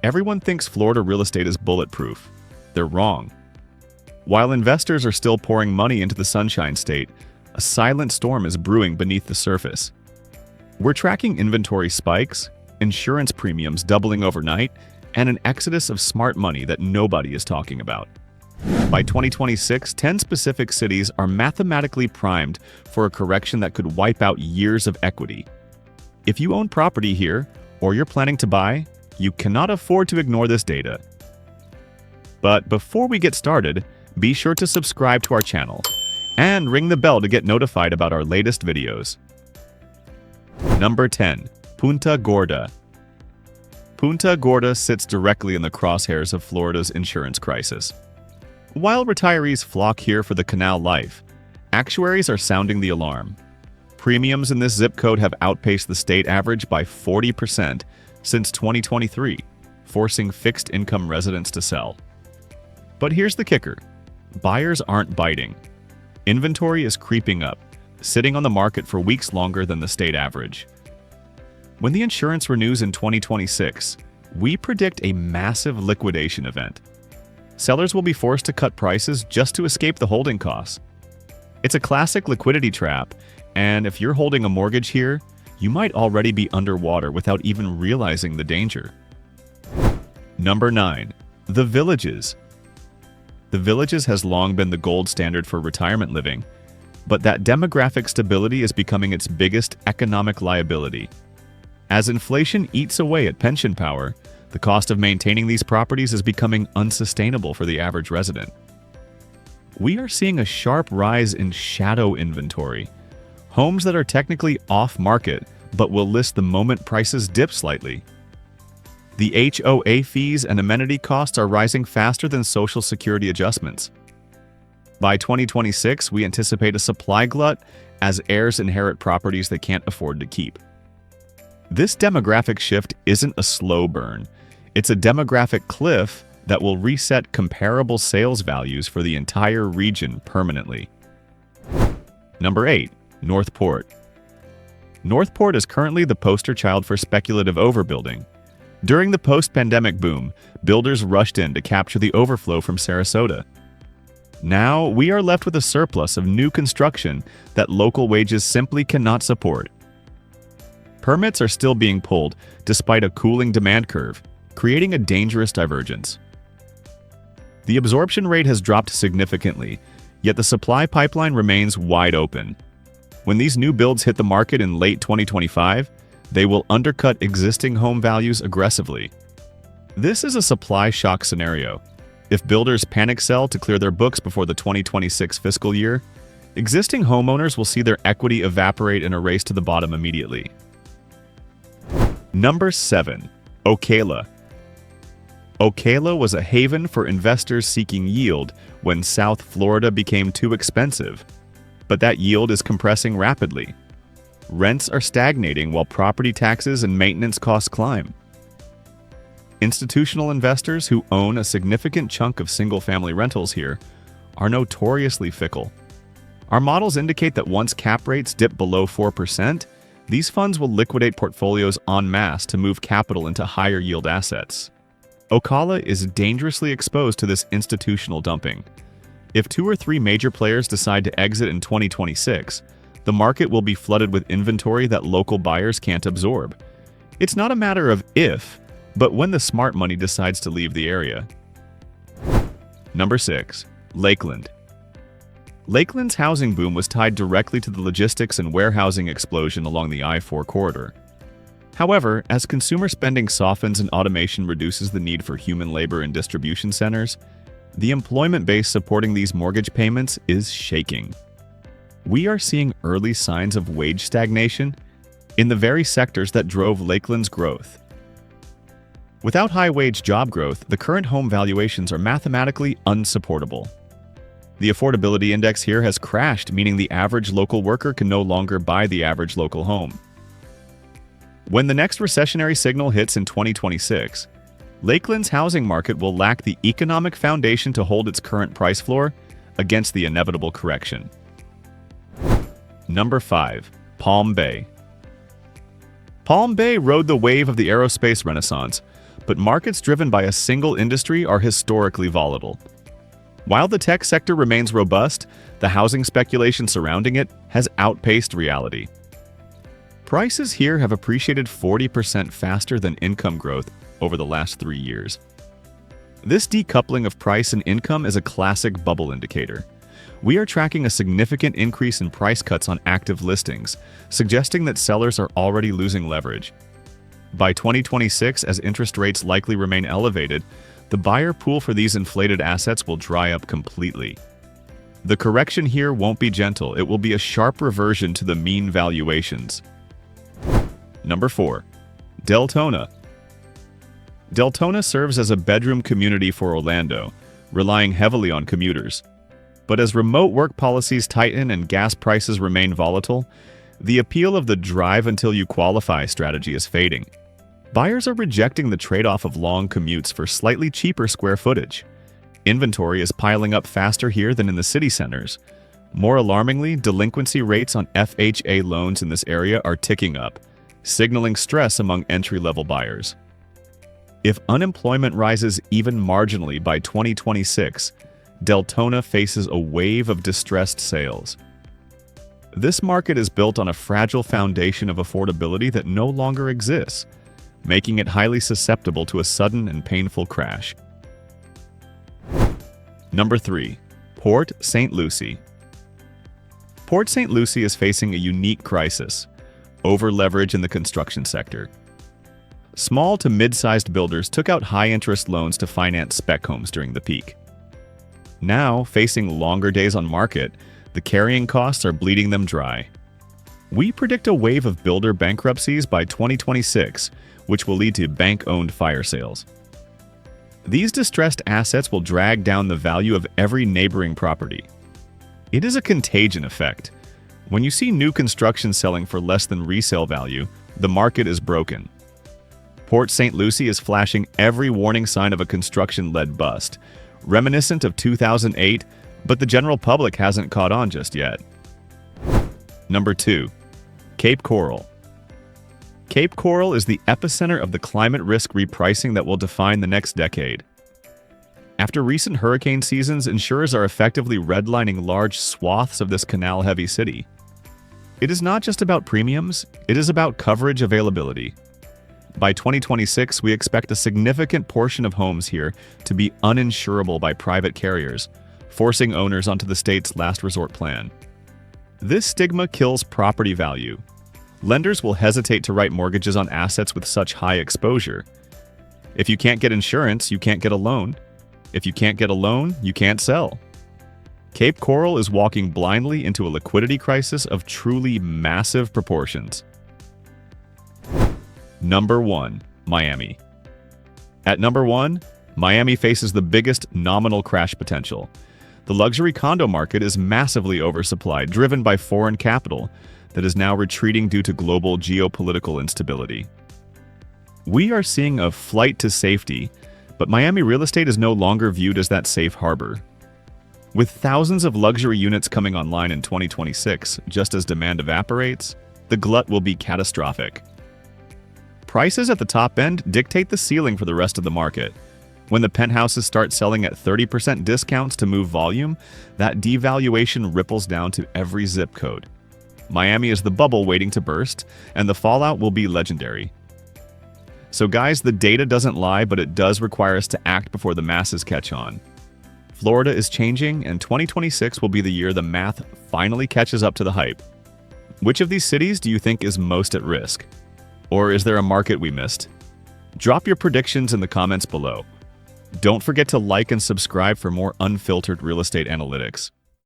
Everyone thinks Florida real estate is bulletproof. They're wrong. While investors are still pouring money into the Sunshine State, a silent storm is brewing beneath the surface. We're tracking inventory spikes, insurance premiums doubling overnight, and an exodus of smart money that nobody is talking about. By 2026, 10 specific cities are mathematically primed for a correction that could wipe out years of equity. If you own property here, or you're planning to buy, you cannot afford to ignore this data. But before we get started, be sure to subscribe to our channel and ring the bell to get notified about our latest videos. Number 10. Punta Gorda. Punta Gorda sits directly in the crosshairs of Florida's insurance crisis. While retirees flock here for the canal life, actuaries are sounding the alarm. Premiums in this zip code have outpaced the state average by 40% since 2023, forcing fixed-income residents to sell. But here's the kicker. Buyers aren't biting. Inventory is creeping up, sitting on the market for weeks longer than the state average. When the insurance renews in 2026, we predict a massive liquidation event. Sellers will be forced to cut prices just to escape the holding costs. It's a classic liquidity trap, and if you're holding a mortgage here, you might already be underwater without even realizing the danger. Number 9. The Villages. The Villages has long been the gold standard for retirement living, but that demographic stability is becoming its biggest economic liability. As inflation eats away at pension power, the cost of maintaining these properties is becoming unsustainable for the average resident. We are seeing a sharp rise in shadow inventory, homes that are technically off-market but will list the moment prices dip slightly. The HOA fees and amenity costs are rising faster than Social Security adjustments. By 2026, we anticipate a supply glut as heirs inherit properties they can't afford to keep. This demographic shift isn't a slow burn. It's a demographic cliff that will reset comparable sales values for the entire region permanently. Number 8. Northport. Northport is currently the poster child for speculative overbuilding. During the post-pandemic boom, builders rushed in to capture the overflow from Sarasota. Now, we are left with a surplus of new construction that local wages simply cannot support. Permits are still being pulled despite a cooling demand curve, creating a dangerous divergence. The absorption rate has dropped significantly, yet the supply pipeline remains wide open. When these new builds hit the market in late 2025, they will undercut existing home values aggressively. This is a supply shock scenario. If builders panic sell to clear their books before the 2026 fiscal year, existing homeowners will see their equity evaporate in a race to the bottom immediately. Number 7. Ocala. Ocala was a haven for investors seeking yield when South Florida became too expensive, but that yield is compressing rapidly. Rents are stagnating while property taxes and maintenance costs climb. Institutional investors who own a significant chunk of single-family rentals here are notoriously fickle. Our models indicate that once cap rates dip below 4%, these funds will liquidate portfolios en masse to move capital into higher-yield assets. Ocala is dangerously exposed to this institutional dumping. If 2 or 3 major players decide to exit in 2026, the market will be flooded with inventory that local buyers can't absorb. It's not a matter of if, but when the smart money decides to leave the area. Number 6. Lakeland. Lakeland's housing boom was tied directly to the logistics and warehousing explosion along the I-4 corridor. However, as consumer spending softens and automation reduces the need for human labor in distribution centers, the employment base supporting these mortgage payments is shaking. We are seeing early signs of wage stagnation in the very sectors that drove Lakeland's growth. Without high-wage job growth, the current home valuations are mathematically unsupportable. The affordability index here has crashed, meaning the average local worker can no longer buy the average local home. When the next recessionary signal hits in 2026, Lakeland's housing market will lack the economic foundation to hold its current price floor against the inevitable correction. Number 5. Palm Bay. Palm Bay rode the wave of the aerospace renaissance, but markets driven by a single industry are historically volatile. While the tech sector remains robust, the housing speculation surrounding it has outpaced reality. Prices here have appreciated 40% faster than income growth over the last 3 years. This decoupling of price and income is a classic bubble indicator. We are tracking a significant increase in price cuts on active listings, suggesting that sellers are already losing leverage. By 2026, as interest rates likely remain elevated, the buyer pool for these inflated assets will dry up completely. The correction here won't be gentle, it will be a sharp reversion to the mean valuations. Number 4. Deltona. Deltona serves as a bedroom community for Orlando, relying heavily on commuters. But as remote work policies tighten and gas prices remain volatile, the appeal of the drive until you qualify strategy is fading. Buyers are rejecting the trade-off of long commutes for slightly cheaper square footage. Inventory is piling up faster here than in the city centers. More alarmingly, delinquency rates on FHA loans in this area are ticking up, signaling stress among entry-level buyers. If unemployment rises even marginally by 2026, Deltona faces a wave of distressed sales. This market is built on a fragile foundation of affordability that no longer exists, making it highly susceptible to a sudden and painful crash. Number 3. Port St. Lucie. Port St. Lucie is facing a unique crisis: over-leverage in the construction sector. Small to mid-sized builders took out high-interest loans to finance spec homes during the peak. Now, facing longer days on market, the carrying costs are bleeding them dry. We predict a wave of builder bankruptcies by 2026, which will lead to bank-owned fire sales. These distressed assets will drag down the value of every neighboring property. It is a contagion effect. When you see new construction selling for less than resale value, the market is broken. Port St. Lucie is flashing every warning sign of a construction-led bust, reminiscent of 2008, but the general public hasn't caught on just yet. Number 2. Cape Coral. Cape Coral is the epicenter of the climate risk repricing that will define the next decade. After recent hurricane seasons, insurers are effectively redlining large swaths of this canal-heavy city. It is not just about premiums, it is about coverage availability. By 2026, we expect a significant portion of homes here to be uninsurable by private carriers, forcing owners onto the state's last resort plan. This stigma kills property value. Lenders will hesitate to write mortgages on assets with such high exposure. If you can't get insurance, you can't get a loan. If you can't get a loan, you can't sell. Cape Coral is walking blindly into a liquidity crisis of truly massive proportions. Number 1. Miami. At number 1, Miami faces the biggest nominal crash potential. The luxury condo market is massively oversupplied, driven by foreign capital that is now retreating due to global geopolitical instability. We are seeing a flight to safety, but Miami real estate is no longer viewed as that safe harbor. With thousands of luxury units coming online in 2026, just as demand evaporates, the glut will be catastrophic. Prices at the top end dictate the ceiling for the rest of the market. When the penthouses start selling at 30% discounts to move volume, that devaluation ripples down to every zip code. Miami is the bubble waiting to burst, and the fallout will be legendary. So guys, the data doesn't lie, but it does require us to act before the masses catch on. Florida is changing, and 2026 will be the year the math finally catches up to the hype. Which of these cities do you think is most at risk? Or is there a market we missed? Drop your predictions in the comments below. Don't forget to like and subscribe for more unfiltered real estate analytics.